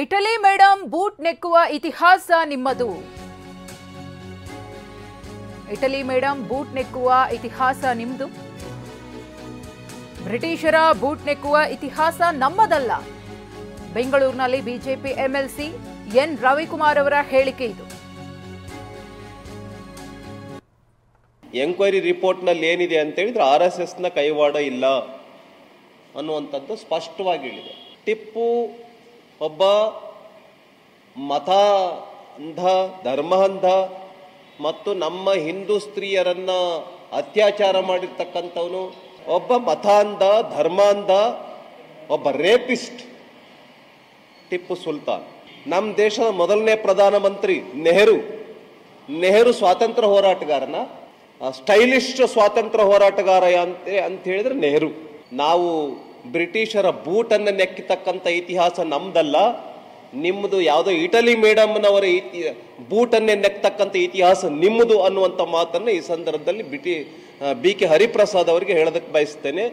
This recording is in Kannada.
ಇಟಲಿ ಮೇಡಂ ಬೂಟ್ ನೆಕ್ಕುವ ಇತಿಹಾಸ ನಿಮ್ಮದು. ಇಟಲಿ ಮೇಡಂ ಬೂಟ್ ನೆಕ್ಕುವ ಇತಿಹಾಸ ನಿಮ್ಮದು. ಬ್ರಿಟಿಷರ ಬೂಟ್ ನೆಕ್ಕುವ ಇತಿಹಾಸ ನಮ್ಮದಲ್ಲ. ಬೆಂಗಳೂರಿನಲ್ಲಿ ಬಿಜೆಪಿ ಎಂಎಲ್ಸಿ ಎನ್ ರವಿಕುಮಾರ್ ಅವರ ಹೇಳಿಕೆ ಇದು. ಎಂಕ್ವೈರಿ ರಿಪೋರ್ಟ್ನಲ್ಲಿ ಏನಿದೆ ಅಂತ ಹೇಳಿದ್ರೆ RSSನ ಕೈವಾಡ ಇಲ್ಲ ಅನ್ನುವಂಥದ್ದು ಸ್ಪಷ್ಟವಾಗಿ ಹೇಳಿದೆ. ಟಿಪ್ಪು ಒಬ್ಬ ಮತ ಅಂಧ, ಧರ್ಮ ಅಂಧ ಮತ್ತು ನಮ್ಮ ಹಿಂದೂ ಸ್ತ್ರೀಯರನ್ನ ಅತ್ಯಾಚಾರ ಮಾಡಿರ್ತಕ್ಕಂಥವನು, ಒಬ್ಬ ಮತ ಅಂಧ, ಧರ್ಮ ಅಂಧ, ಒಬ್ಬ ರೇಪಿಸ್ಟ್ ಟಿಪ್ಪು ಸುಲ್ತಾನ್. ನಮ್ಮ ದೇಶದ ಮೊದಲನೇ ಪ್ರಧಾನಮಂತ್ರಿ ನೆಹರು ಸ್ವಾತಂತ್ರ್ಯ ಹೋರಾಟಗಾರನ, ಸ್ಟೈಲಿಶ್ ಸ್ವಾತಂತ್ರ್ಯ ಹೋರಾಟಗಾರ ಅಂತ ಹೇಳಿದ್ರೆ ನೆಹರು. ನಾವು ಬ್ರಿಟಿಷರ ಬೂಟನ್ನು ನೆಕ್ಕಿತಕ್ಕಂಥ ಇತಿಹಾಸ ನಮ್ದಲ್ಲ, ನಿಮ್ಮದು ಯಾವುದೋ ಇಟಲಿ ಮೇಡಮ್ನವರ ಬೂಟನ್ನೇ ನೆಕ್ತಕ್ಕಂಥ ಇತಿಹಾಸ ನಿಮ್ಮದು ಅನ್ನುವಂಥ ಮಾತನ್ನು ಈ ಸಂದರ್ಭದಲ್ಲಿ BK ಹರಿಪ್ರಸಾದ್ ಅವರಿಗೆ ಹೇಳೋದಕ್ಕೆ ಬಯಸ್ತೇನೆ.